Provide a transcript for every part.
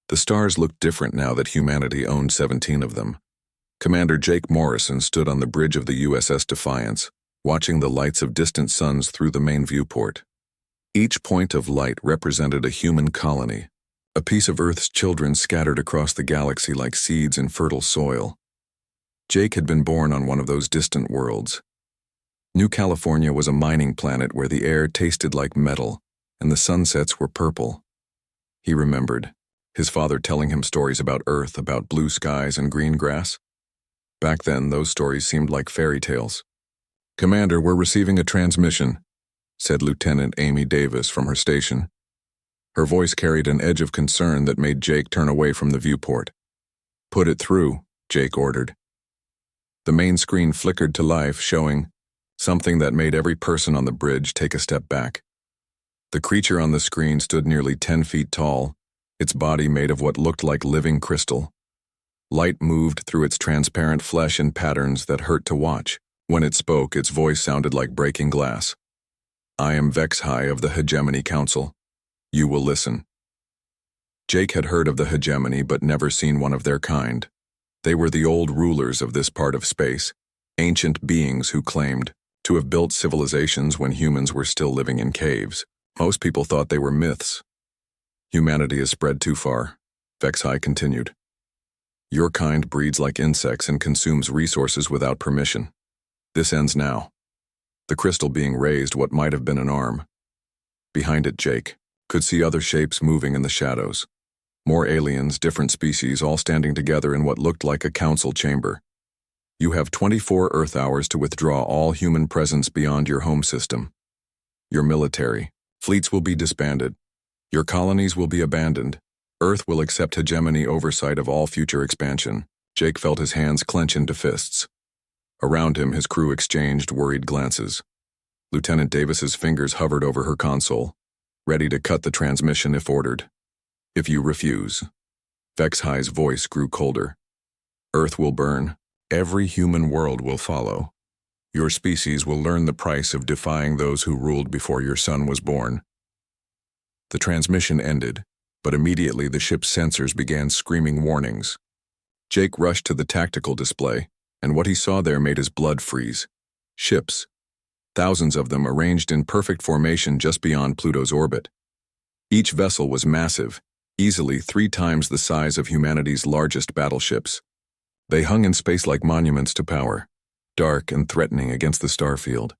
The stars looked different now that humanity owned 17 of them. Commander Jake Morrison stood on the bridge of the USS Defiance, watching the lights of distant suns through the main viewport. Each point of light represented a human colony, a piece of Earth's children scattered across the galaxy like seeds in fertile soil. Jake had been born on one of those distant worlds. New California was a mining planet where the air tasted like metal and the sunsets were purple. He remembered, his father telling him stories about Earth, about blue skies and green grass. Back then, those stories seemed like fairy tales. "Commander, we're receiving a transmission," said Lieutenant Amy Davis from her station. Her voice carried an edge of concern that made Jake turn away from the viewport. "Put it through," Jake ordered. The main screen flickered to life, showing something that made every person on the bridge take a step back. The creature on the screen stood nearly 10 feet tall, its body made of what looked like living crystal. Light moved through its transparent flesh in patterns that hurt to watch. When it spoke, its voice sounded like breaking glass. "I am Vex-High of the Hegemony Council. You will listen." Jake had heard of the Hegemony but never seen one of their kind. They were the old rulers of this part of space, ancient beings who claimed to have built civilizations when humans were still living in caves. Most people thought they were myths. "Humanity has spread too far," Vex-High continued. "Your kind breeds like insects and consumes resources without permission. This ends now." The crystal being raised what might have been an arm. Behind it, Jake could see other shapes moving in the shadows. More aliens, different species, all standing together in what looked like a council chamber. "You have 24 Earth hours to withdraw all human presence beyond your home system. Your military, fleets will be disbanded. Your colonies will be abandoned. Earth will accept hegemony oversight of all future expansion." Jake felt his hands clench into fists. Around him, his crew exchanged worried glances. Lieutenant Davis's fingers hovered over her console, ready to cut the transmission if ordered. "If you refuse." Vex-High's voice grew colder. "Earth will burn. Every human world will follow. Your species will learn the price of defying those who ruled before your son was born." The transmission ended, but immediately the ship's sensors began screaming warnings. Jake rushed to the tactical display, and what he saw there made his blood freeze. Ships. Thousands of them arranged in perfect formation just beyond Pluto's orbit. Each vessel was massive, easily 3 times the size of humanity's largest battleships. They hung in space like monuments to power, dark and threatening against the starfield.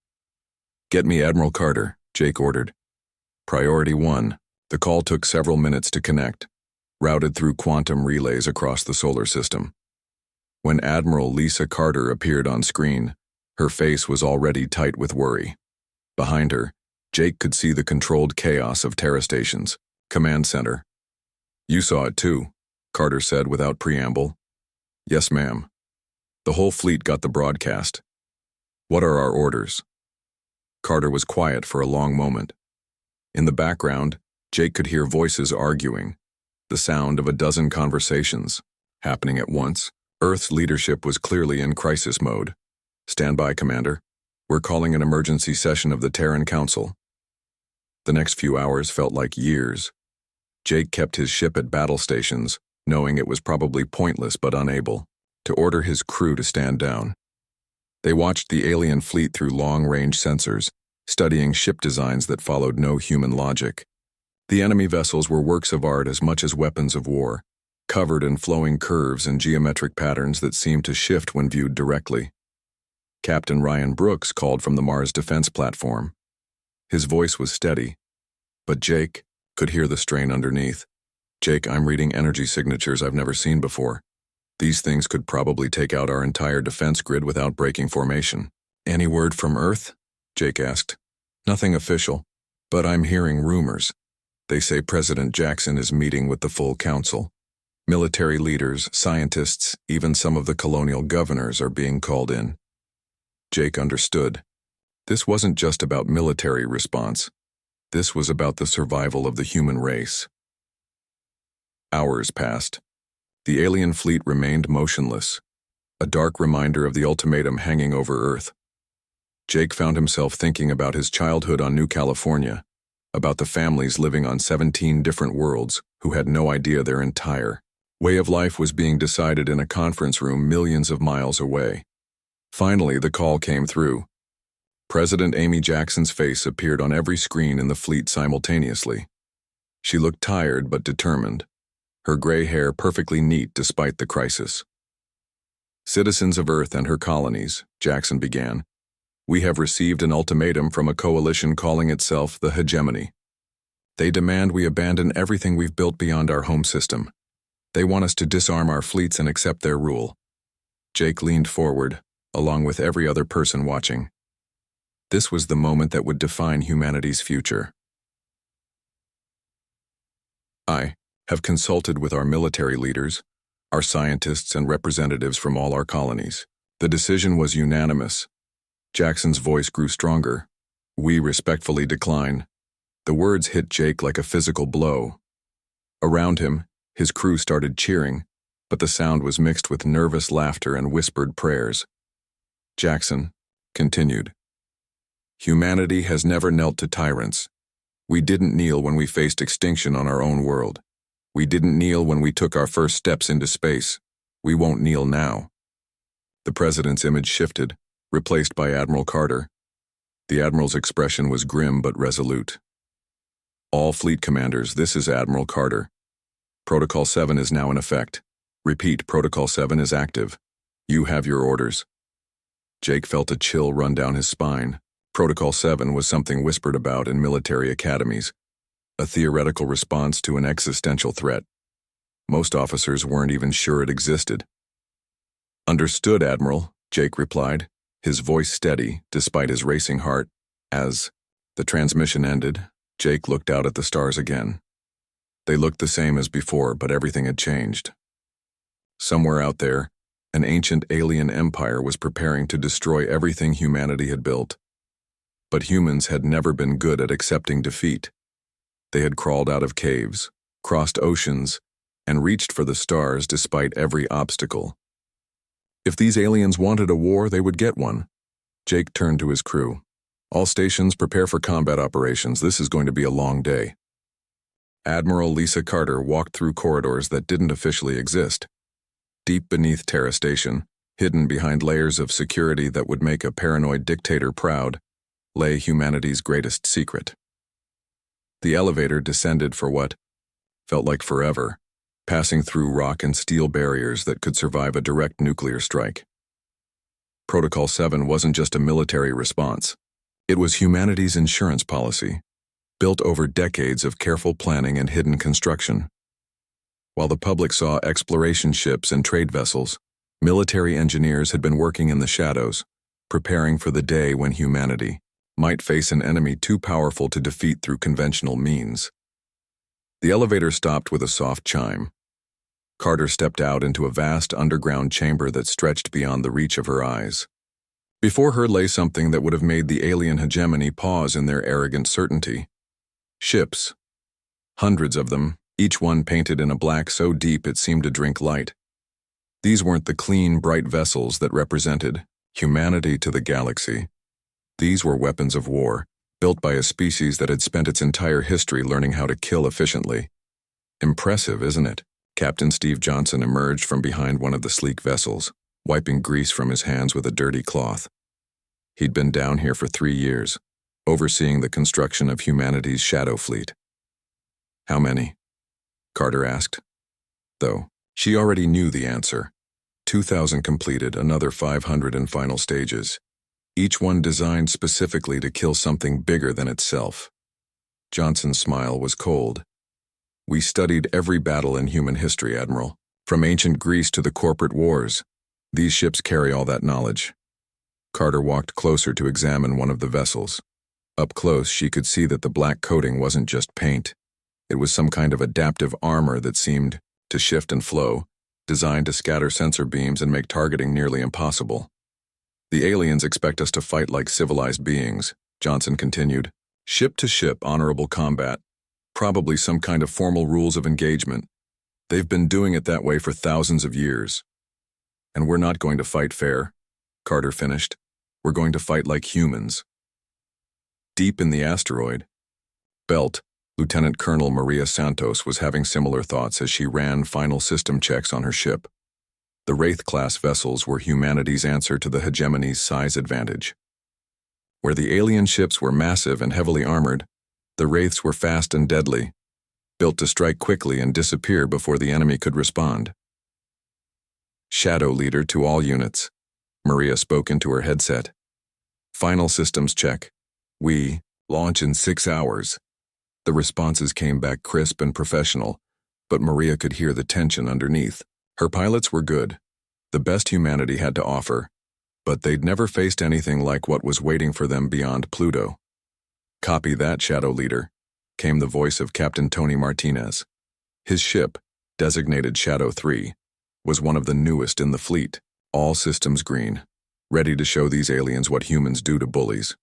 "Get me Admiral Carter," Jake ordered. Priority 1. The call took several minutes to connect, routed through quantum relays across the solar system. When Admiral Lisa Carter appeared on screen, her face was already tight with worry. Behind her, Jake could see the controlled chaos of Terra stations, command center. "You saw it too," Carter said without preamble. "Yes, ma'am. The whole fleet got the broadcast." "What are our orders?" Carter was quiet for a long moment. In the background, Jake could hear voices arguing, the sound of a dozen conversations happening at once. Earth's leadership was clearly in crisis mode. "Stand by, Commander. We're calling an emergency session of the Terran Council." The next few hours felt like years. Jake kept his ship at battle stations, knowing it was probably pointless but unable to order his crew to stand down. They watched the alien fleet through long-range sensors, studying ship designs that followed no human logic. The enemy vessels were works of art as much as weapons of war, covered in flowing curves and geometric patterns that seemed to shift when viewed directly. Captain Ryan Brooks called from the Mars defense platform. His voice was steady, but Jake could hear the strain underneath. "Jake, I'm reading energy signatures I've never seen before. These things could probably take out our entire defense grid without breaking formation." "Any word from Earth?" Jake asked. "Nothing official, but I'm hearing rumors. They say President Jackson is meeting with the full council. Military leaders, scientists, even some of the colonial governors are being called in." Jake understood. This wasn't just about military response. This was about the survival of the human race. Hours passed. The alien fleet remained motionless, a dark reminder of the ultimatum hanging over Earth. Jake found himself thinking about his childhood on New California, about the families living on 17 different worlds, who had no idea their entire way of life was being decided in a conference room millions of miles away. Finally, the call came through. President Amy Jackson's face appeared on every screen in the fleet simultaneously. She looked tired but determined, her gray hair perfectly neat despite the crisis. "Citizens of Earth and her colonies," Jackson began, "we have received an ultimatum from a coalition calling itself the Hegemony. They demand we abandon everything we've built beyond our home system. They want us to disarm our fleets and accept their rule." Jake leaned forward, along with every other person watching. This was the moment that would define humanity's future. "I have consulted with our military leaders, our scientists and representatives from all our colonies. The decision was unanimous." Jackson's voice grew stronger. "We respectfully decline." The words hit Jake like a physical blow. Around him, his crew started cheering, but the sound was mixed with nervous laughter and whispered prayers. Jackson continued, "Humanity has never knelt to tyrants. We didn't kneel when we faced extinction on our own world. We didn't kneel when we took our first steps into space. We won't kneel now." The president's image shifted, replaced by Admiral Carter. The admiral's expression was grim but resolute. "All fleet commanders, this is Admiral Carter. Protocol 7 is now in effect. Repeat, Protocol 7 is active. You have your orders." Jake felt a chill run down his spine. Protocol 7 was something whispered about in military academies, a theoretical response to an existential threat. Most officers weren't even sure it existed. "Understood, Admiral," Jake replied, his voice steady despite his racing heart. As the transmission ended, Jake looked out at the stars again. They looked the same as before, but everything had changed. Somewhere out there, an ancient alien empire was preparing to destroy everything humanity had built. But humans had never been good at accepting defeat. They had crawled out of caves, crossed oceans, and reached for the stars despite every obstacle. If these aliens wanted a war, they would get one. Jake turned to his crew. "All stations, prepare for combat operations. This is going to be a long day." Admiral Lisa Carter walked through corridors that didn't officially exist. Deep beneath Terra Station, hidden behind layers of security that would make a paranoid dictator proud, lay humanity's greatest secret. The elevator descended for what felt like forever, passing through rock and steel barriers that could survive a direct nuclear strike. Protocol 7 wasn't just a military response. It was humanity's insurance policy, built over decades of careful planning and hidden construction. While the public saw exploration ships and trade vessels, military engineers had been working in the shadows, preparing for the day when humanity might face an enemy too powerful to defeat through conventional means. The elevator stopped with a soft chime. Carter stepped out into a vast underground chamber that stretched beyond the reach of her eyes. Before her lay something that would have made the alien hegemony pause in their arrogant certainty. Ships. Hundreds of them, each one painted in a black so deep it seemed to drink light. These weren't the clean, bright vessels that represented humanity to the galaxy. These were weapons of war, built by a species that had spent its entire history learning how to kill efficiently. Impressive, isn't it? Captain Steve Johnson emerged from behind one of the sleek vessels, wiping grease from his hands with a dirty cloth. He'd been down here for 3 years, overseeing the construction of humanity's shadow fleet. "How many?" Carter asked. Though she already knew the answer. 2,000 completed, another 500 in final stages, each one designed specifically to kill something bigger than itself. Johnson's smile was cold. "We studied every battle in human history, Admiral, from ancient Greece to the corporate wars. These ships carry all that knowledge." Carter walked closer to examine one of the vessels. Up close, she could see that the black coating wasn't just paint. It was some kind of adaptive armor that seemed to shift and flow, designed to scatter sensor beams and make targeting nearly impossible. "The aliens expect us to fight like civilized beings," Johnson continued. "Ship to ship, honorable combat. Probably some kind of formal rules of engagement. They've been doing it that way for thousands of years. And we're not going to fight fair," Carter finished. "We're going to fight like humans." Deep in the asteroid belt, Lieutenant Colonel Maria Santos was having similar thoughts as she ran final system checks on her ship. The Wraith-class vessels were humanity's answer to the hegemony's size advantage. Where the alien ships were massive and heavily armored, the Wraiths were fast and deadly, built to strike quickly and disappear before the enemy could respond. Shadow Leader to all units. Maria spoke into her headset. Final systems check. We launch in 6 hours. The responses came back crisp and professional, but Maria could hear the tension underneath. Her pilots were good, the best humanity had to offer, but they'd never faced anything like what was waiting for them beyond Pluto. Copy that, Shadow Leader, came the voice of Captain Tony Martinez. His ship, designated Shadow 3, was one of the newest in the fleet, all systems green, ready to show these aliens what humans do to bullies.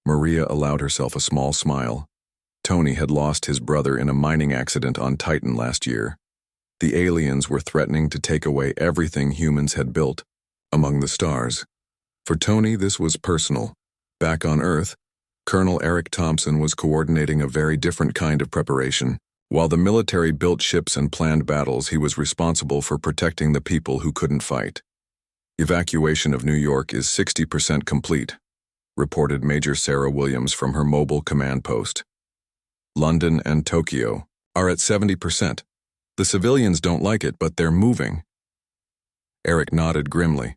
Maria allowed herself a small smile. Tony had lost his brother in a mining accident on Titan last year. The aliens were threatening to take away everything humans had built among the stars. For Tony, this was personal. Back on Earth, Colonel Eric Thompson was coordinating a very different kind of preparation. While the military built ships and planned battles, he was responsible for protecting the people who couldn't fight. Evacuation of New York is 60% complete, reported Major Sarah Williams from her mobile command post. London and Tokyo are at 70%. The civilians don't like it, but they're moving. Eric nodded grimly.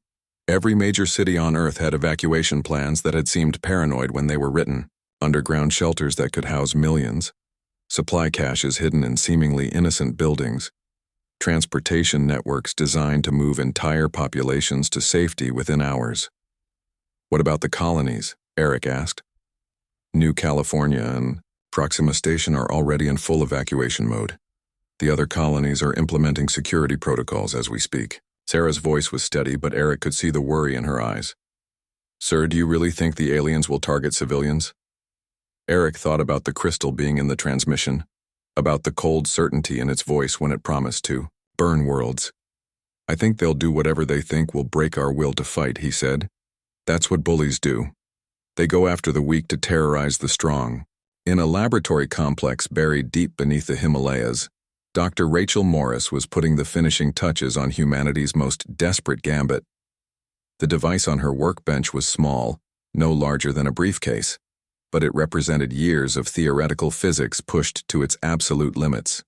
Every major city on Earth had evacuation plans that had seemed paranoid when they were written. Underground shelters that could house millions. Supply caches hidden in seemingly innocent buildings. Transportation networks designed to move entire populations to safety within hours. What about the colonies? Eric asked. New California and Proxima Station are already in full evacuation mode. The other colonies are implementing security protocols as we speak. Sarah's voice was steady, but Eric could see the worry in her eyes. Sir, do you really think the aliens will target civilians? Eric thought about the crystal being in the transmission, about the cold certainty in its voice when it promised to burn worlds. I think they'll do whatever they think will break our will to fight, he said. That's what bullies do. They go after the weak to terrorize the strong. In a laboratory complex buried deep beneath the Himalayas, Dr. Rachel Morris was putting the finishing touches on humanity's most desperate gambit. The device on her workbench was small, no larger than a briefcase, but it represented years of theoretical physics pushed to its absolute limits.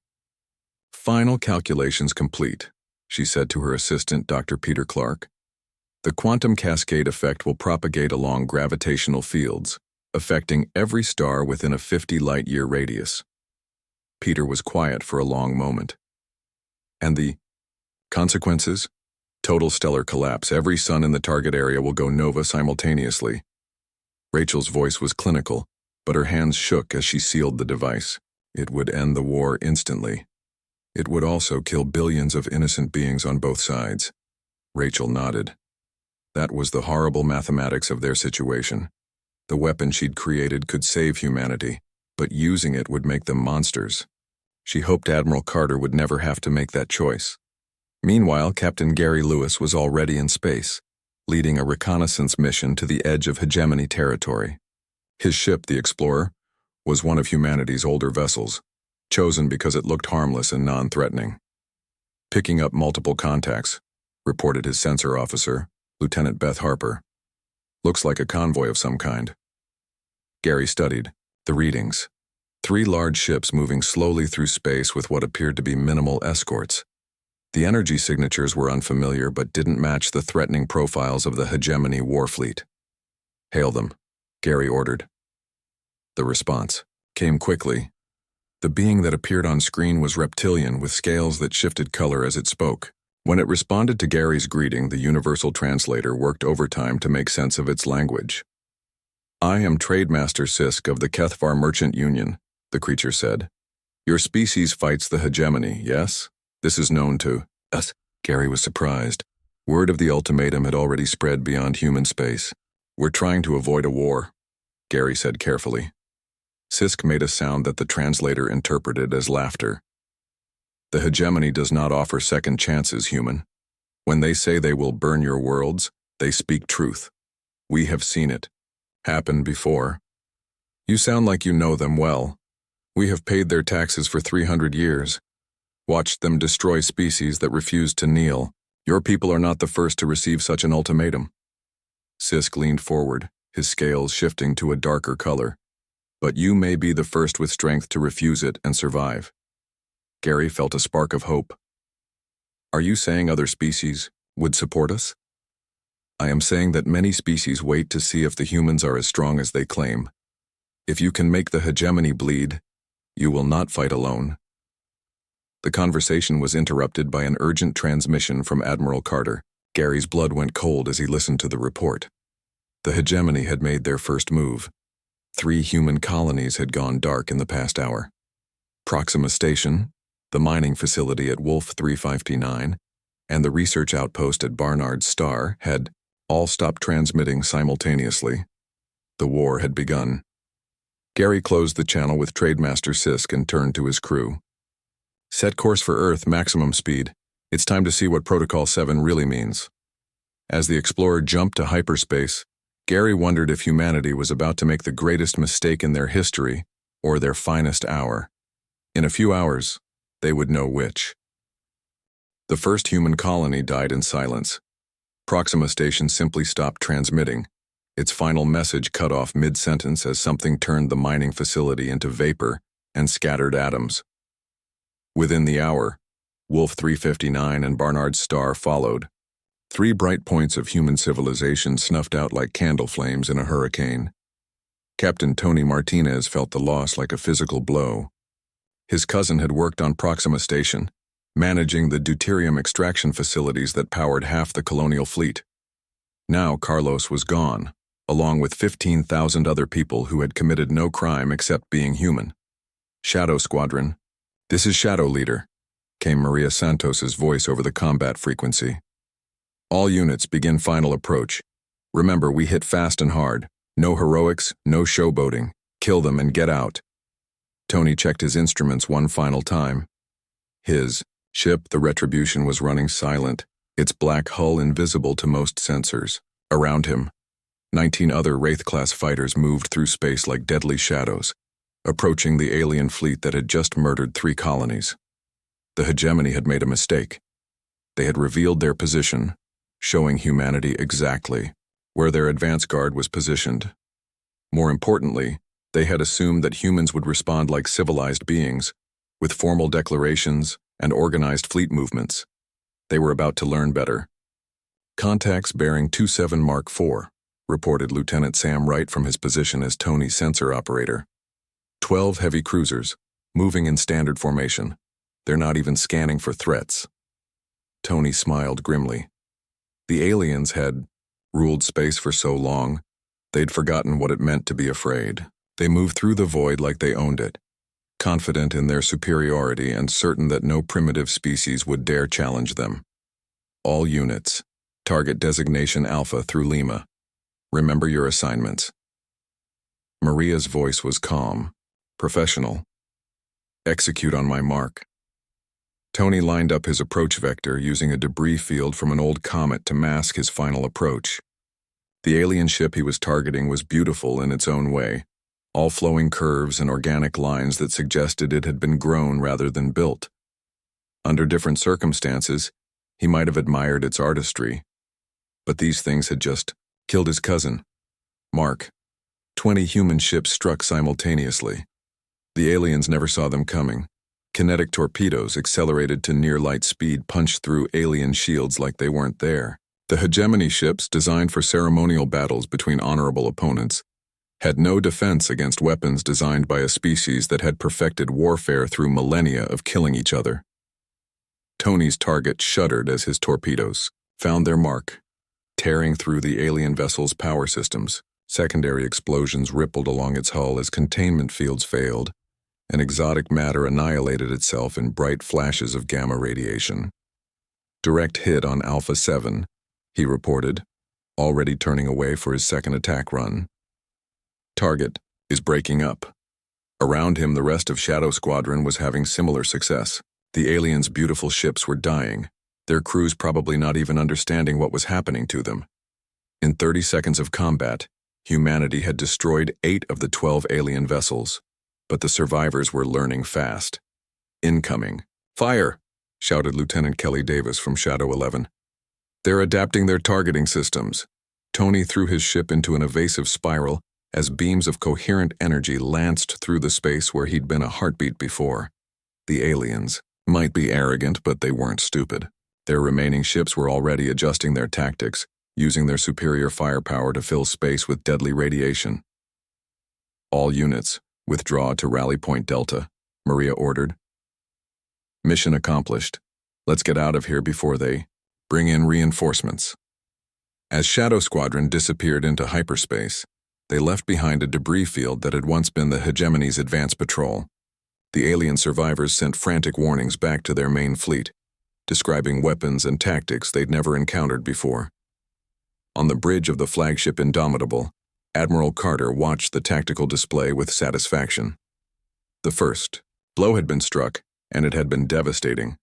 Final calculations complete, she said to her assistant, Dr. Peter Clark. The quantum cascade effect will propagate along gravitational fields, affecting every star within a 50 light-year radius. Peter was quiet for a long moment. And the consequences? Total stellar collapse. Every sun in the target area will go nova simultaneously. Rachel's voice was clinical, but her hands shook as she sealed the device. It would end the war instantly. It would also kill billions of innocent beings on both sides. Rachel nodded. That was the horrible mathematics of their situation. The weapon she'd created could save humanity, but using it would make them monsters. She hoped Admiral Carter would never have to make that choice. Meanwhile, Captain Gary Lewis was already in space, leading a reconnaissance mission to the edge of hegemony territory. His ship, the Explorer, was one of humanity's older vessels, chosen because it looked harmless and non-threatening. Picking up multiple contacts, reported his sensor officer, Lieutenant Beth Harper. Looks like a convoy of some kind. Gary studied the readings. 3 large ships moving slowly through space with what appeared to be minimal escorts. The energy signatures were unfamiliar but didn't match the threatening profiles of the hegemony war fleet. Hail them, Gary ordered. The response came quickly. The being that appeared on screen was reptilian with scales that shifted color as it spoke. When it responded to Gary's greeting, the universal translator worked overtime to make sense of its language. I am Trademaster Sisk of the Kethvar Merchant Union, the creature said. Your species fights the hegemony, yes? This is known to us. Gary was surprised. Word of the ultimatum had already spread beyond human space. We're trying to avoid a war, Gary said carefully. Sisk made a sound that the translator interpreted as laughter. The hegemony does not offer second chances, human. When they say they will burn your worlds, they speak truth. We have seen it happen before. You sound like you know them well. We have paid their taxes for 300 years, watched them destroy species that refused to kneel. Your people are not the first to receive such an ultimatum. Sisk leaned forward, his scales shifting to a darker color. But you may be the first with strength to refuse it and survive. Gary felt a spark of hope. Are you saying other species would support us? I am saying that many species wait to see if the humans are as strong as they claim. If you can make the hegemony bleed, you will not fight alone. The conversation was interrupted by an urgent transmission from Admiral Carter. Gary's blood went cold as he listened to the report. The hegemony had made their first move. 3 human colonies had gone dark in the past hour. Proxima Station, the mining facility at Wolf 359, and the research outpost at Barnard's Star had all stopped transmitting simultaneously. The war had begun. Gary closed the channel with Trademaster Sisk and turned to his crew. Set course for Earth, maximum speed. It's time to see what Protocol 7 really means. As the Explorer jumped to hyperspace, Gary wondered if humanity was about to make the greatest mistake in their history or their finest hour. In a few hours, they would know which. The first human colony died in silence. Proxima Station simply stopped transmitting, its final message cut off mid-sentence as something turned the mining facility into vapor and scattered atoms. Within the hour, Wolf 359 and Barnard's Star followed. 3 bright points of human civilization snuffed out like candle flames in a hurricane. Captain Tony Martinez felt the loss like a physical blow. His cousin had worked on Proxima Station, managing the deuterium extraction facilities that powered half the colonial fleet. Now Carlos was gone, along with 15,000 other people who had committed no crime except being human. Shadow Squadron, this is Shadow Leader, came Maria Santos's voice over the combat frequency. All units begin final approach. Remember, we hit fast and hard. No heroics, no showboating. Kill them and get out. Tony checked his instruments one final time. His ship, the Retribution, was running silent, its black hull invisible to most sensors. Around him, 19 other Wraith-class fighters moved through space like deadly shadows, approaching the alien fleet that had just murdered 3 colonies. The hegemony had made a mistake. They had revealed their position, showing humanity exactly where their advance guard was positioned. More importantly, they had assumed that humans would respond like civilized beings, with formal declarations and organized fleet movements. They were about to learn better. Contacts bearing 27 Mark IV, reported Lieutenant Sam Wright from his position as Tony's sensor operator. 12 heavy cruisers, moving in standard formation. They're not even scanning for threats. Tony smiled grimly. The aliens had ruled space for so long, they'd forgotten what it meant to be afraid. They moved through the void like they owned it, confident in their superiority and certain that no primitive species would dare challenge them. All units, target designation Alpha through Lima. Remember your assignments. Maria's voice was calm, professional. Execute on my mark. Tony lined up his approach vector using a debris field from an old comet to mask his final approach. The alien ship he was targeting was beautiful in its own way, all flowing curves and organic lines that suggested it had been grown rather than built. Under different circumstances, he might have admired its artistry, but these things had just killed his cousin. Mark. 20 human ships struck simultaneously. The aliens never saw them coming. Kinetic torpedoes accelerated to near-light speed punched through alien shields like they weren't there. The hegemony ships, designed for ceremonial battles between honorable opponents, had no defense against weapons designed by a species that had perfected warfare through millennia of killing each other. Tony's target shuddered as his torpedoes found their mark, tearing through the alien vessel's power systems. Secondary explosions rippled along its hull as containment fields failed, and exotic matter annihilated itself in bright flashes of gamma radiation. Direct hit on Alpha 7, he reported, already turning away for his second attack run. Target is breaking up. Around him, the rest of Shadow Squadron was having similar success. The aliens' beautiful ships were dying, their crews probably not even understanding what was happening to them. In 30 seconds of combat, humanity had destroyed 8 of the 12 alien vessels. but the survivors were learning fast. Incoming. Fire! Shouted Lieutenant Kelly Davis from Shadow 11. They're adapting their targeting systems. Tony threw his ship into an evasive spiral as beams of coherent energy lanced through the space where he'd been a heartbeat before. The aliens might be arrogant, but they weren't stupid. Their remaining ships were already adjusting their tactics, using their superior firepower to fill space with deadly radiation. All units, withdraw to Rally Point Delta, Maria ordered. Mission accomplished. Let's get out of here before they bring in reinforcements. As Shadow Squadron disappeared into hyperspace, they left behind a debris field that had once been the Hegemony's advance patrol. The alien survivors sent frantic warnings back to their main fleet, describing weapons and tactics they'd never encountered before. On the bridge of the flagship Indomitable, Admiral Carter watched the tactical display with satisfaction. The first blow had been struck, and it had been devastating.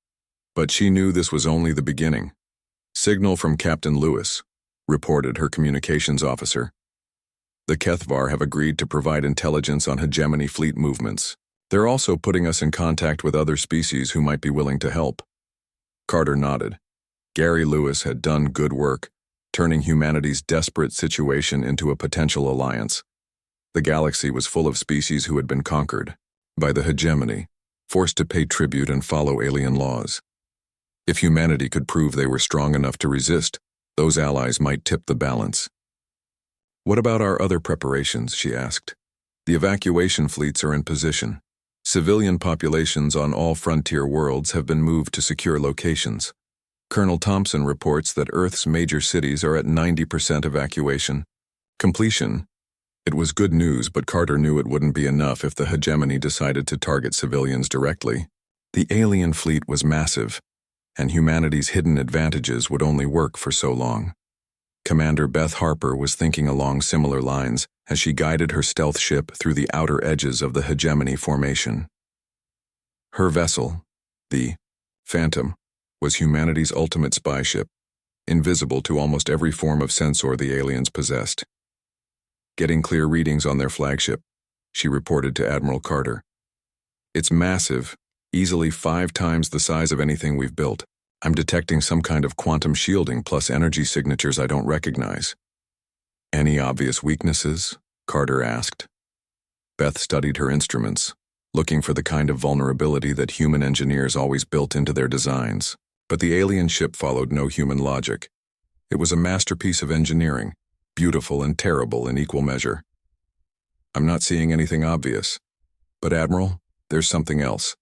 But she knew this was only the beginning. Signal from Captain Lewis, reported her communications officer. The Kethvar have agreed to provide intelligence on Hegemony fleet movements. They're also putting us in contact with other species who might be willing to help. Carter nodded. Gary Lewis had done good work, turning humanity's desperate situation into a potential alliance. The galaxy was full of species who had been conquered by the Hegemony, forced to pay tribute and follow alien laws. If humanity could prove they were strong enough to resist, those allies might tip the balance. What about our other preparations, she asked. The evacuation fleets are in position. Civilian populations on all frontier worlds have been moved to secure locations. Colonel Thompson reports that Earth's major cities are at 90% evacuation. Completion. It was good news, but Carter knew it wouldn't be enough if the Hegemony decided to target civilians directly. The alien fleet was massive, and humanity's hidden advantages would only work for so long. Commander Beth Harper was thinking along similar lines as she guided her stealth ship through the outer edges of the Hegemony formation. Her vessel, the Phantom, was humanity's ultimate spy ship, invisible to almost every form of sensor the aliens possessed. Getting clear readings on their flagship, she reported to Admiral Carter. It's massive, easily 5 times the size of anything we've built. I'm detecting some kind of quantum shielding plus energy signatures I don't recognize. Any obvious weaknesses? Carter asked. Beth studied her instruments, looking for the kind of vulnerability that human engineers always built into their designs. But the alien ship followed no human logic. It was a masterpiece of engineering, beautiful and terrible in equal measure. I'm not seeing anything obvious. But Admiral, there's something else.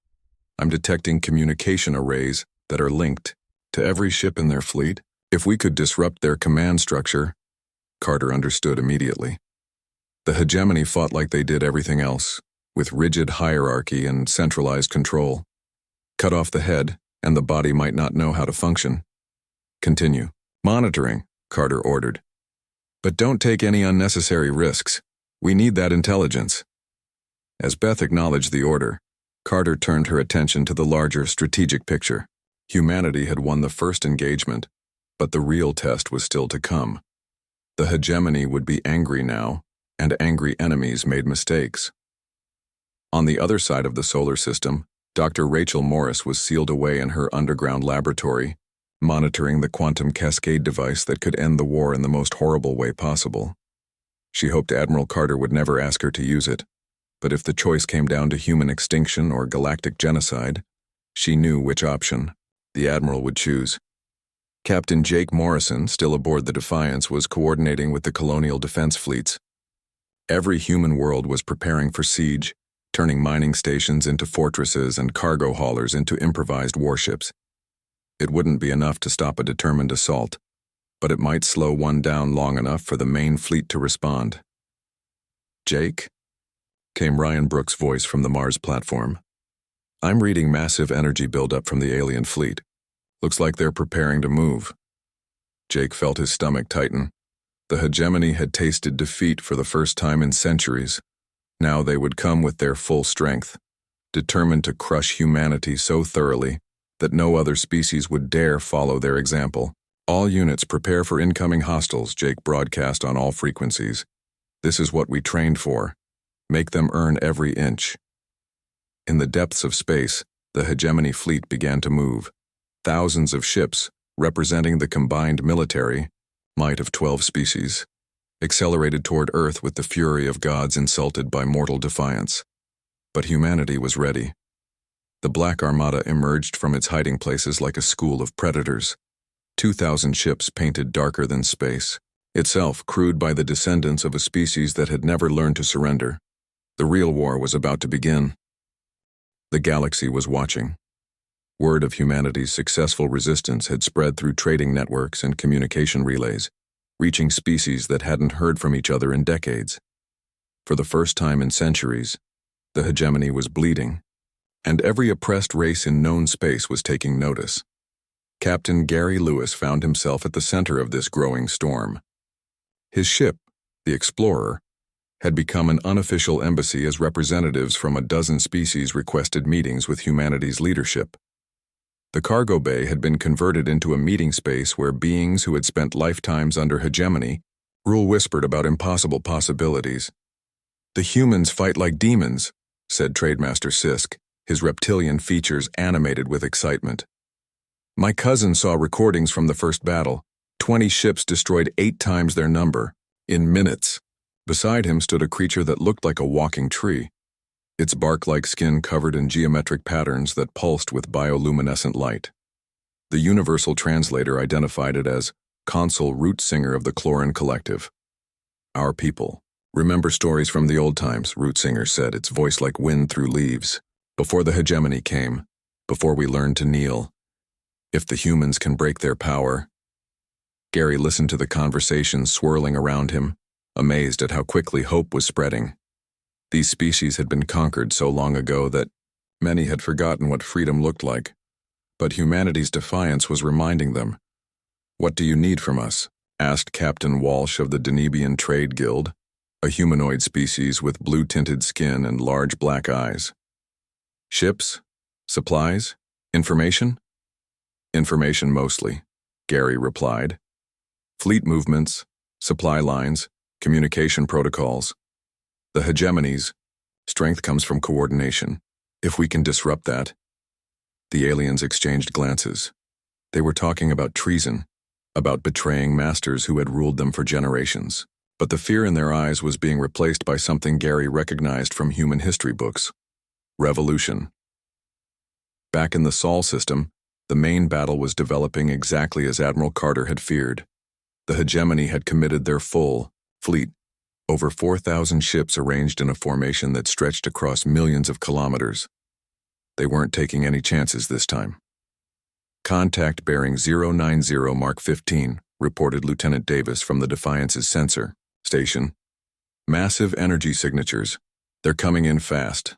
I'm detecting communication arrays that are linked to every ship in their fleet. If we could disrupt their command structure, Carter understood immediately. The Hegemony fought like they did everything else, with rigid hierarchy and centralized control. Cut off the head, and the body might not know how to function. Continue. Monitoring, Carter ordered. But don't take any unnecessary risks. We need that intelligence. As Beth acknowledged the order, Carter turned her attention to the larger strategic picture. Humanity had won the first engagement, but the real test was still to come. The Hegemony would be angry now, and angry enemies made mistakes. On the other side of the solar system, Dr. Rachel Morris was sealed away in her underground laboratory, monitoring the quantum cascade device that could end the war in the most horrible way possible. She hoped Admiral Carter would never ask her to use it, but if the choice came down to human extinction or galactic genocide, she knew which option the Admiral would choose. Captain Jake Morrison, still aboard the Defiance, was coordinating with the colonial defense fleets. Every human world was preparing for siege, turning mining stations into fortresses and cargo haulers into improvised warships. It wouldn't be enough to stop a determined assault, but it might slow one down long enough for the main fleet to respond. Jake? Came Ryan Brooks' voice from the Mars platform. I'm reading massive energy buildup from the alien fleet. Looks like they're preparing to move. Jake felt his stomach tighten. The Hegemony had tasted defeat for the first time in centuries. Now they would come with their full strength, determined to crush humanity so thoroughly that no other species would dare follow their example. All units prepare for incoming hostiles, Jake broadcast on all frequencies. This is what we trained for. Make them earn every inch. In the depths of space, the hegemony fleet began to move. Thousands of ships, representing the combined military might of 12 species, accelerated toward Earth with the fury of gods insulted by mortal defiance. But humanity was ready. The Black Armada emerged from its hiding places like a school of predators. 2,000 ships painted darker than space, itself crewed by the descendants of a species that had never learned to surrender. The real war was about to begin. The galaxy was watching. Word of humanity's successful resistance had spread through trading networks and communication relays, reaching species that hadn't heard from each other in decades. For the first time in centuries, the hegemony was bleeding, and every oppressed race in known space was taking notice. Captain Gary Lewis found himself at the center of this growing storm. His ship, the Explorer, had become an unofficial embassy as representatives from a dozen species requested meetings with humanity's leadership. The cargo bay had been converted into a meeting space where beings who had spent lifetimes under hegemony whispered about impossible possibilities. "The humans fight like demons," said Trademaster Sisk, his reptilian features animated with excitement. "My cousin saw recordings from the first battle. 20 ships destroyed 8 times their number, in minutes." Beside him stood a creature that looked like a walking tree, its bark-like skin covered in geometric patterns that pulsed with bioluminescent light. The universal translator identified it as Consul Root Singer of the Chloran Collective. "Our people. Remember stories from the old times," Root Singer said, its voice like wind through leaves. "Before the hegemony came, before we learned to kneel. If the humans can break their power." Gary listened to the conversation swirling around him, amazed at how quickly hope was spreading. These species had been conquered so long ago that many had forgotten what freedom looked like. But humanity's defiance was reminding them. "What do you need from us?" asked Captain Walsh of the Danebian Trade Guild, a humanoid species with blue-tinted skin and large black eyes. "Ships? Supplies? Information?" "Information mostly," Gary replied. "Fleet movements, supply lines, communication protocols. The hegemony's strength comes from coordination. If we can disrupt that." The aliens exchanged glances. They were talking about treason, about betraying masters who had ruled them for generations. But the fear in their eyes was being replaced by something Gary recognized from human history books: revolution. Back in the Sol system, the main battle was developing exactly as Admiral Carter had feared. The hegemony had committed their full fleet, over 4,000 ships arranged in a formation that stretched across millions of kilometers. They weren't taking any chances this time. "Contact bearing 090 Mark 15, reported Lieutenant Davis from the Defiance's sensor station. "Massive energy signatures. They're coming in fast."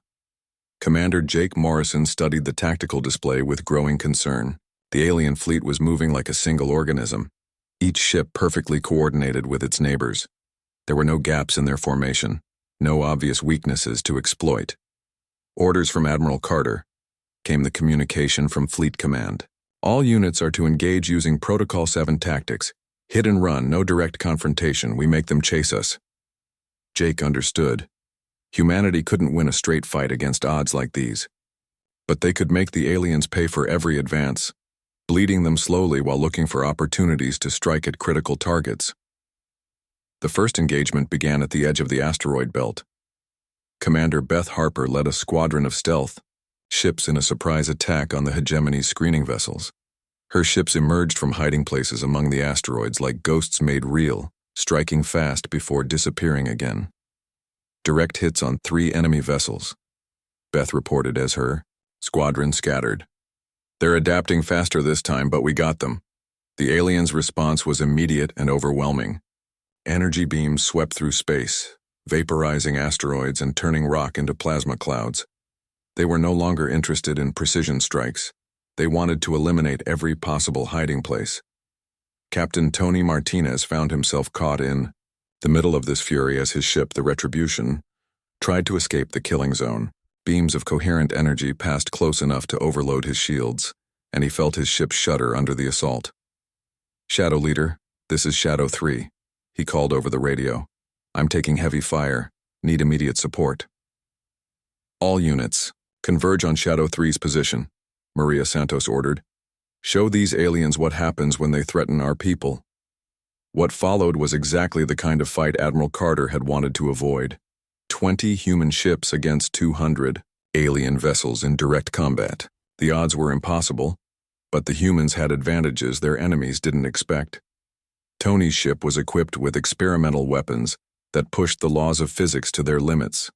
Commander Jake Morrison studied the tactical display with growing concern. The alien fleet was moving like a single organism, each ship perfectly coordinated with its neighbors. There were no gaps in their formation, no obvious weaknesses to exploit. Orders from Admiral Carter. Came the communication from Fleet Command. "All units are to engage using Protocol 7 tactics. Hit and run, no direct confrontation. We make them chase us." Jake understood. Humanity couldn't win a straight fight against odds like these. But they could make the aliens pay for every advance, bleeding them slowly while looking for opportunities to strike at critical targets. The first engagement began at the edge of the asteroid belt. Commander Beth Harper led a squadron of stealth ships in a surprise attack on the hegemony's screening vessels. Her ships emerged from hiding places among the asteroids like ghosts made real, striking fast before disappearing again. Direct hits on 3 enemy vessels, Beth reported as her squadron scattered. "They're adapting faster this time, but we got them." The aliens' response was immediate and overwhelming. Energy beams swept through space, vaporizing asteroids and turning rock into plasma clouds. They were no longer interested in precision strikes. They wanted to eliminate every possible hiding place. Captain Tony Martinez found himself caught in the middle of this fury as his ship, the Retribution, tried to escape the killing zone. Beams of coherent energy passed close enough to overload his shields, and he felt his ship shudder under the assault. "Shadow Leader, this is Shadow 3. He called over the radio. "I'm taking heavy fire. Need immediate support." "All units, Converge on Shadow 3's position, Maria Santos ordered. Show these aliens what happens when they threaten our people. What followed was exactly the kind of fight Admiral Carter had wanted to avoid. 20 human ships against 200 alien vessels in direct combat. The odds were impossible, but the humans had advantages their enemies didn't expect. Tony's ship was equipped with experimental weapons that pushed the laws of physics to their limits.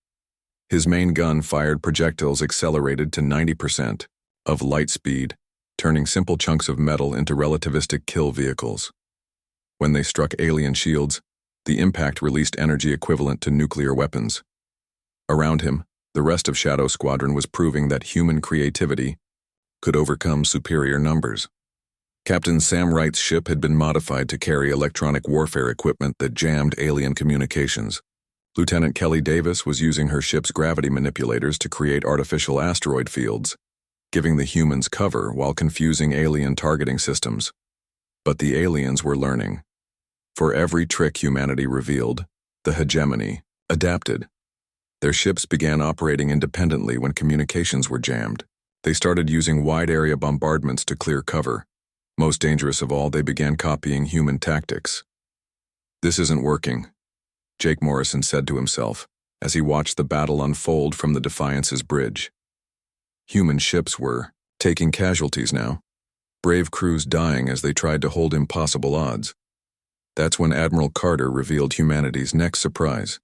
His main gun fired projectiles accelerated to 90% of light speed, turning simple chunks of metal into relativistic kill vehicles. When they struck alien shields, the impact released energy equivalent to nuclear weapons. Around him, the rest of Shadow Squadron was proving that human creativity could overcome superior numbers. Captain Sam Wright's ship had been modified to carry electronic warfare equipment that jammed alien communications. Lieutenant Kelly Davis was using her ship's gravity manipulators to create artificial asteroid fields, giving the humans cover while confusing alien targeting systems. But the aliens were learning. For every trick humanity revealed, the hegemony adapted. Their ships began operating independently when communications were jammed. They started using wide-area bombardments to clear cover. Most dangerous of all, they began copying human tactics. This isn't working, Jake Morrison said to himself as he watched the battle unfold from the Defiance's bridge. Human ships were taking casualties now, brave crews dying as they tried to hold impossible odds. That's when Admiral Carter revealed humanity's next surprise.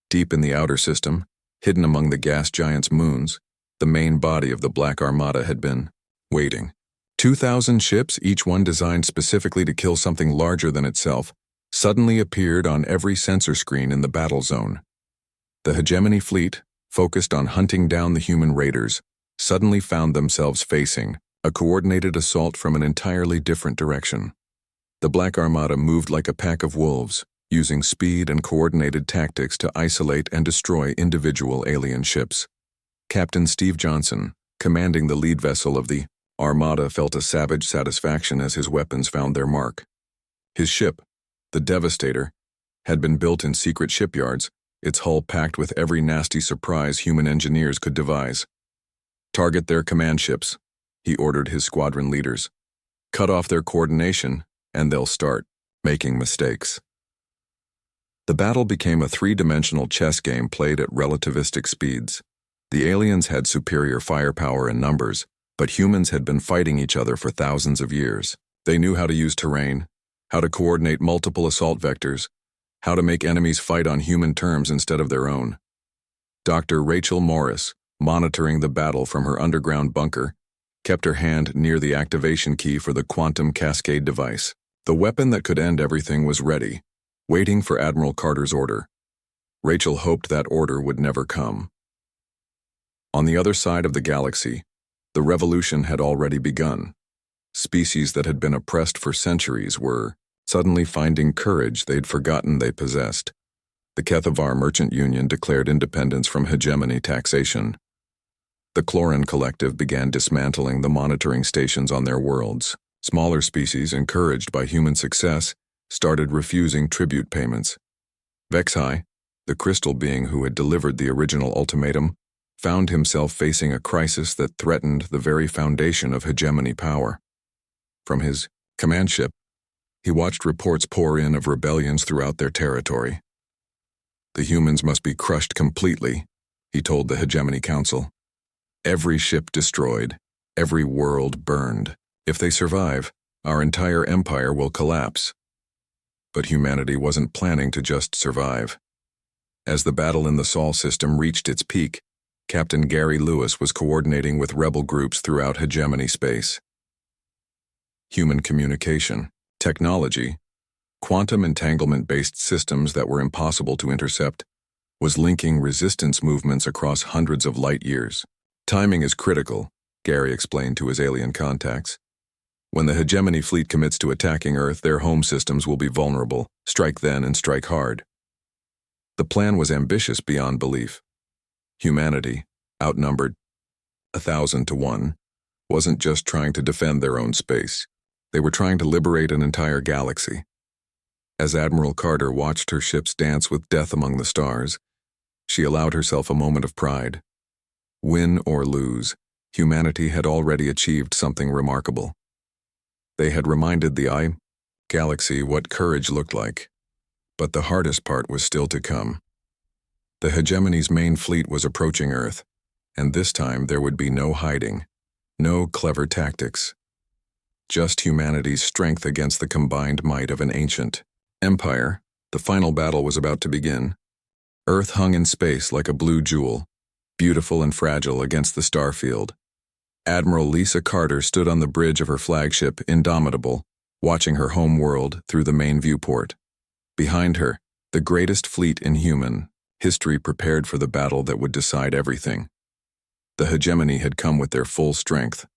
Deep in the outer system, hidden among the gas giant's moons, the main body of the Black Armada had been waiting. 2,000 ships, each one designed specifically to kill something larger than itself, suddenly appeared on every sensor screen in the battle zone. The hegemony fleet, focused on hunting down the human raiders, suddenly found themselves facing a coordinated assault from an entirely different direction. The Black Armada moved like a pack of wolves, using speed and coordinated tactics to isolate and destroy individual alien ships. Captain Steve Johnson, commanding the lead vessel of the Armada, felt a savage satisfaction as his weapons found their mark. His ship, the Devastator, had been built in secret shipyards, its hull packed with every nasty surprise human engineers could devise. Target their command ships, he ordered his squadron leaders. Cut off their coordination, and they'll start making mistakes. The battle became a three-dimensional chess game played at relativistic speeds. The aliens had superior firepower and numbers, but humans had been fighting each other for thousands of years. They knew how to use terrain, how to coordinate multiple assault vectors, how to make enemies fight on human terms instead of their own. Dr. Rachel Morris, monitoring the battle from her underground bunker, kept her hand near the activation key for the quantum cascade device. The weapon that could end everything was ready, waiting for Admiral Carter's order. Rachel hoped that order would never come. On the other side of the galaxy, the revolution had already begun. Species that had been oppressed for centuries were suddenly finding courage they'd forgotten they possessed. The Kethavar Merchant Union declared independence from hegemony taxation. The Chloran Collective began dismantling the monitoring stations on their worlds. Smaller species, encouraged by human success, started refusing tribute payments. Vexhai, the crystal being who had delivered the original ultimatum, found himself facing a crisis that threatened the very foundation of hegemony power. From his command ship, he watched reports pour in of rebellions throughout their territory. The humans must be crushed completely, he told the Hegemony Council. Every ship destroyed, every world burned. If they survive, our entire empire will collapse. But humanity wasn't planning to just survive. As the battle in the Sol system reached its peak, Captain Gary Lewis was coordinating with rebel groups throughout hegemony space. Human communication, technology, quantum entanglement-based systems that were impossible to intercept, was linking resistance movements across hundreds of light years. Timing is critical, Gary explained to his alien contacts. When the hegemony fleet commits to attacking Earth, their home systems will be vulnerable. Strike then and strike hard. The plan was ambitious beyond belief. Humanity, outnumbered 1,000 to 1, wasn't just trying to defend their own space. They were trying to liberate an entire galaxy. As Admiral Carter watched her ships dance with death among the stars, she allowed herself a moment of pride. Win or lose, humanity had already achieved something remarkable. They had reminded the galaxy what courage looked like. But the hardest part was still to come. The hegemony's main fleet was approaching Earth, and this time there would be no hiding, no clever tactics. Just humanity's strength against the combined might of an ancient empire. The final battle was about to begin. Earth hung in space like a blue jewel, beautiful and fragile against the starfield. Admiral Lisa Carter stood on the bridge of her flagship, Indomitable, watching her home world through the main viewport. Behind her, the greatest fleet in human history prepared for the battle that would decide everything. The hegemony had come with their full strength.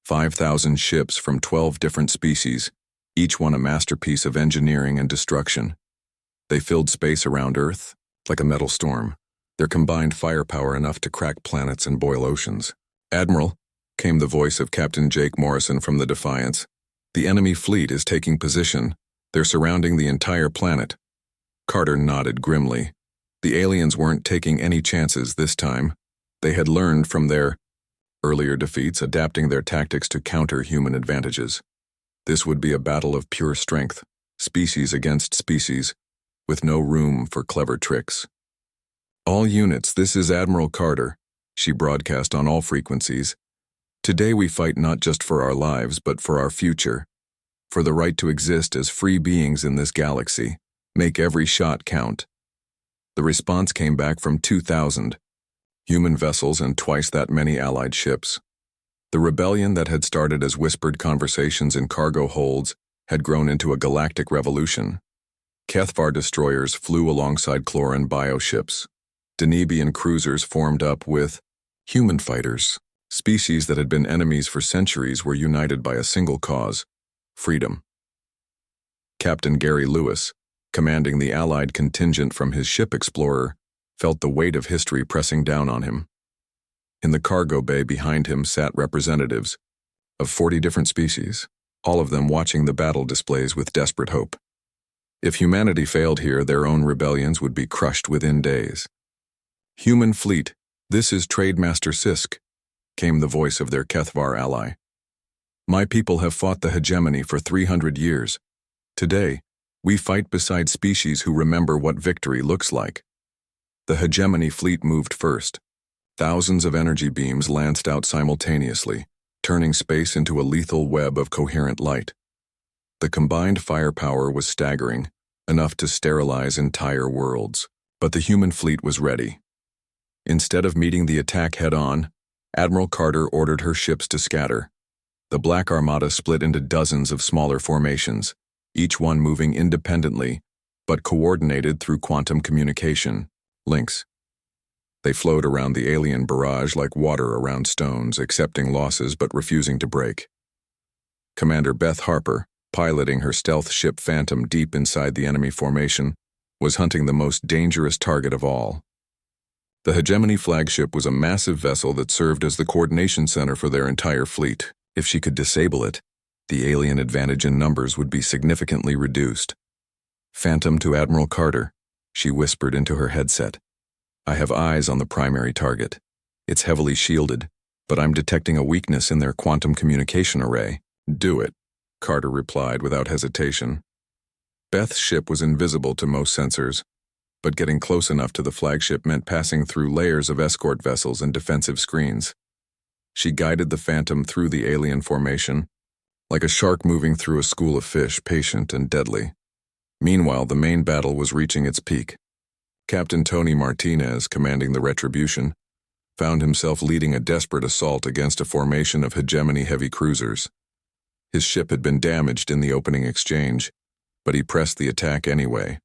5,000 ships from 12 different species, each one a masterpiece of engineering and destruction. They filled space around Earth like a metal storm, their combined firepower enough to crack planets and boil oceans. "Admiral," came the voice of Captain Jake Morrison from the Defiance, "the enemy fleet is taking position. They're surrounding the entire planet." Carter nodded grimly. The aliens weren't taking any chances this time. They had learned from their earlier defeats, adapting their tactics to counter human advantages. This would be a battle of pure strength, species against species, with no room for clever tricks. "All units, this is Admiral Carter," she broadcast on all frequencies. "Today we fight not just for our lives, but for our future. For the right to exist as free beings in this galaxy. Make every shot count." The response came back from 2,000 human vessels and twice that many allied ships. The rebellion that had started as whispered conversations in cargo holds had grown into a galactic revolution. Kethvar destroyers flew alongside Cloran bioships. Denibian cruisers formed up with human fighters. Species that had been enemies for centuries were united by a single cause: freedom. Captain Gary Lewis, commanding the Allied contingent from his ship Explorer, felt the weight of history pressing down on him. In the cargo bay behind him sat representatives of 40 different species, all of them watching the battle displays with desperate hope. If humanity failed here, their own rebellions would be crushed within days. "Human fleet, this is Trademaster Sisk," came the voice of their Kethvar ally. "My people have fought the hegemony for 300 years. Today, we fight beside species who remember what victory looks like." The hegemony fleet moved first. Thousands of energy beams lanced out simultaneously, turning space into a lethal web of coherent light. The combined firepower was staggering, enough to sterilize entire worlds. But the human fleet was ready. Instead of meeting the attack head-on, Admiral Carter ordered her ships to scatter. The Black Armada split into dozens of smaller formations, each one moving independently, but coordinated through quantum communication links. They flowed around the alien barrage like water around stones, accepting losses but refusing to break. Commander Beth Harper, piloting her stealth ship Phantom deep inside the enemy formation, was hunting the most dangerous target of all. The hegemony flagship was a massive vessel that served as the coordination center for their entire fleet. If she could disable it, the alien advantage in numbers would be significantly reduced. "Phantom to Admiral Carter," she whispered into her headset. "I have eyes on the primary target. It's heavily shielded, but I'm detecting a weakness in their quantum communication array." "Do it," Carter replied without hesitation. Beth's ship was invisible to most sensors, but getting close enough to the flagship meant passing through layers of escort vessels and defensive screens. She guided the Phantom through the alien formation, like a shark moving through a school of fish, patient and deadly. Meanwhile, the main battle was reaching its peak. Captain Tony Martinez, commanding the Retribution, found himself leading a desperate assault against a formation of hegemony heavy cruisers. His ship had been damaged in the opening exchange, but he pressed the attack anyway.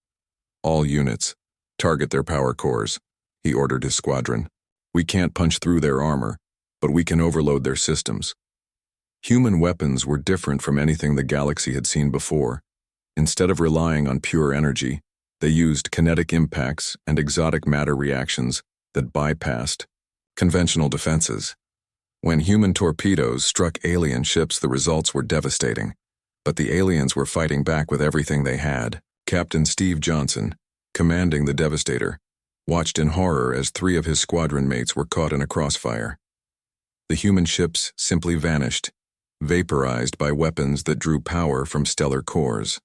"All units, target their power cores," he ordered his squadron. "We can't punch through their armor, but we can overload their systems." Human weapons were different from anything the galaxy had seen before. Instead of relying on pure energy, they used kinetic impacts and exotic matter reactions that bypassed conventional defenses. When human torpedoes struck alien ships, the results were devastating, but the aliens were fighting back with everything they had. Captain Steve Johnson, commanding the Devastator, watched in horror as 3 of his squadron mates were caught in a crossfire. The human ships simply vanished, vaporized by weapons that drew power from stellar cores.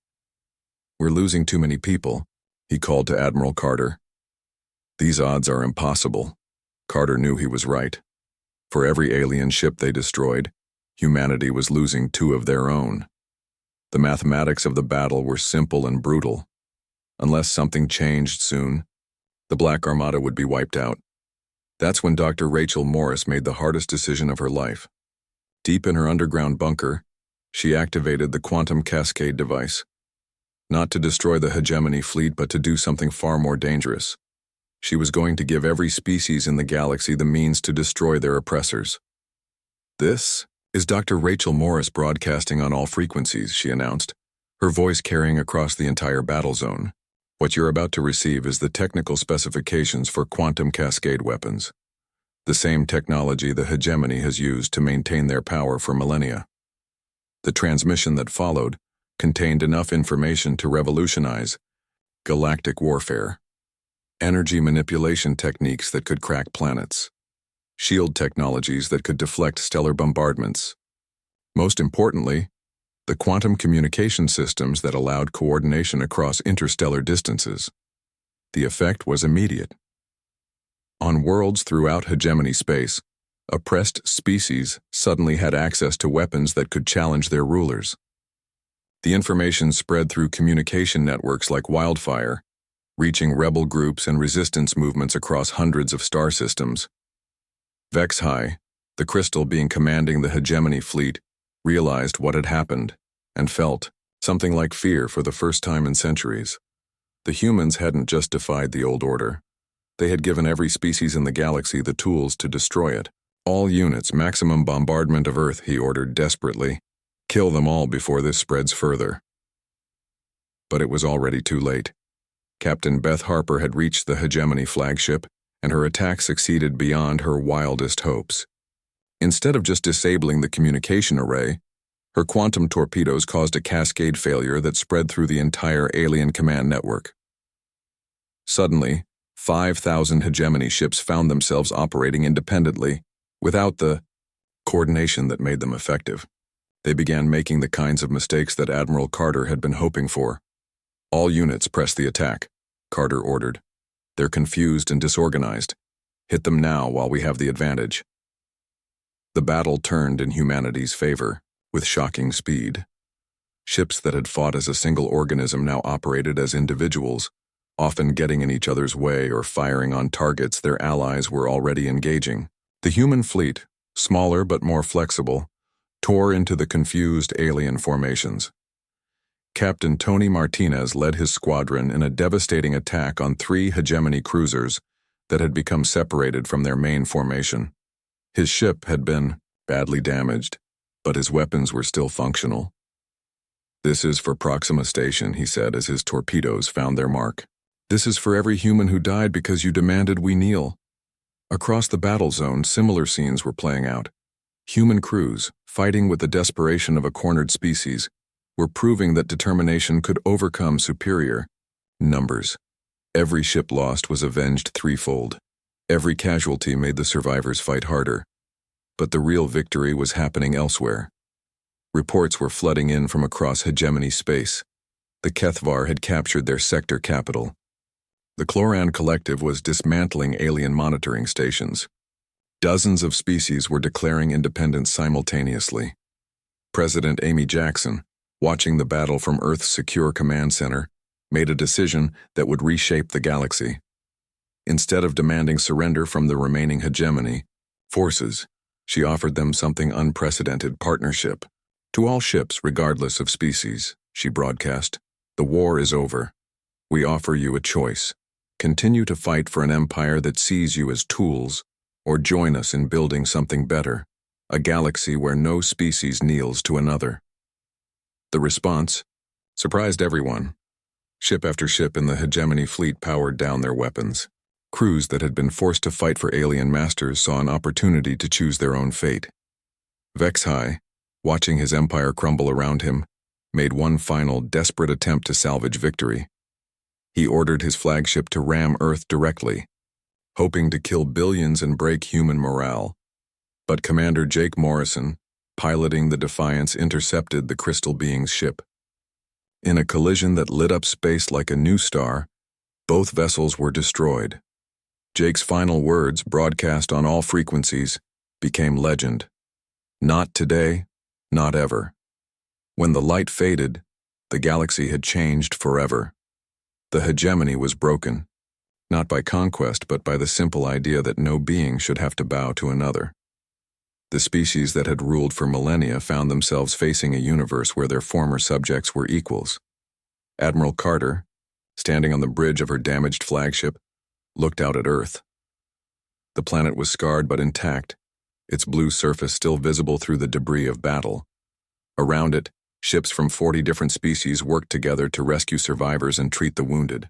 "We're losing too many people," he called to Admiral Carter. "These odds are impossible." Carter knew he was right. For every alien ship they destroyed, humanity was losing 2 of their own. The mathematics of the battle were simple and brutal. Unless something changed soon, the Black Armada would be wiped out. That's when Dr. Rachel Morris made the hardest decision of her life. Deep in her underground bunker, she activated the quantum cascade device. Not to destroy the hegemony fleet, but to do something far more dangerous. She was going to give every species in the galaxy the means to destroy their oppressors. "This is Dr. Rachel Morris broadcasting on all frequencies," she announced, her voice carrying across the entire battle zone. "What you're about to receive is the technical specifications for quantum cascade weapons. The same technology the hegemony has used to maintain their power for millennia." The transmission that followed contained enough information to revolutionize galactic warfare. Energy manipulation techniques that could crack planets. Shield technologies that could deflect stellar bombardments. Most importantly, the quantum communication systems that allowed coordination across interstellar distances. The effect was immediate. On worlds throughout hegemony space, oppressed species suddenly had access to weapons that could challenge their rulers. The information spread through communication networks like wildfire, reaching rebel groups and resistance movements across hundreds of star systems. Vexhai, the crystal being commanding the hegemony fleet, realized what had happened and felt something like fear for the first time in centuries. The humans hadn't just defied the old order. They had given every species in the galaxy the tools to destroy it. "All units, maximum bombardment of Earth," he ordered desperately. "Kill them all before this spreads further." But it was already too late. Captain Beth Harper had reached the hegemony flagship, and her attack succeeded beyond her wildest hopes. Instead of just disabling the communication array, her quantum torpedoes caused a cascade failure that spread through the entire alien command network. Suddenly, 5,000 hegemony ships found themselves operating independently, without the coordination that made them effective. They began making the kinds of mistakes that Admiral Carter had been hoping for. "All units, press the attack," Carter ordered. "They're confused and disorganized. Hit them now while we have the advantage." The battle turned in humanity's favor, with shocking speed. Ships that had fought as a single organism now operated as individuals, often getting in each other's way or firing on targets their allies were already engaging. The human fleet, smaller but more flexible, tore into the confused alien formations. Captain Tony Martinez led his squadron in a devastating attack on 3 hegemony cruisers that had become separated from their main formation. His ship had been badly damaged, but his weapons were still functional. "This is for Proxima Station," he said as his torpedoes found their mark. "This is for every human who died because you demanded we kneel." Across the battle zone, similar scenes were playing out. Human crews, fighting with the desperation of a cornered species, were proving that determination could overcome superior numbers. Every ship lost was avenged threefold. Every casualty made the survivors fight harder. But the real victory was happening elsewhere. Reports were flooding in from across hegemony space. The Kethvar had captured their sector capital. The Chloran Collective was dismantling alien monitoring stations. Dozens of species were declaring independence simultaneously. President Amy Jackson, watching the battle from Earth's secure command center, made a decision that would reshape the galaxy. Instead of demanding surrender from the remaining hegemony forces, she offered them something unprecedented: partnership. "To all ships, regardless of species," she broadcast, "the war is over. We offer you a choice. Continue to fight for an empire that sees you as tools, or join us in building something better, a galaxy where no species kneels to another." The response surprised everyone. Ship after ship in the hegemony fleet powered down their weapons. Crews that had been forced to fight for alien masters saw an opportunity to choose their own fate. Vexhai, watching his empire crumble around him, made one final desperate attempt to salvage victory. He ordered his flagship to ram Earth directly, hoping to kill billions and break human morale. But Commander Jake Morrison, piloting the Defiance, intercepted the Crystal Being's ship. In a collision that lit up space like a new star, both vessels were destroyed. Jake's final words, broadcast on all frequencies, became legend. Not today, not ever. When the light faded, the galaxy had changed forever. The hegemony was broken, not by conquest but by the simple idea that no being should have to bow to another. The species that had ruled for millennia found themselves facing a universe where their former subjects were equals. Admiral Carter, standing on the bridge of her damaged flagship, looked out at Earth. The planet was scarred but intact, its blue surface still visible through the debris of battle. Around it, ships from 40 different species worked together to rescue survivors and treat the wounded.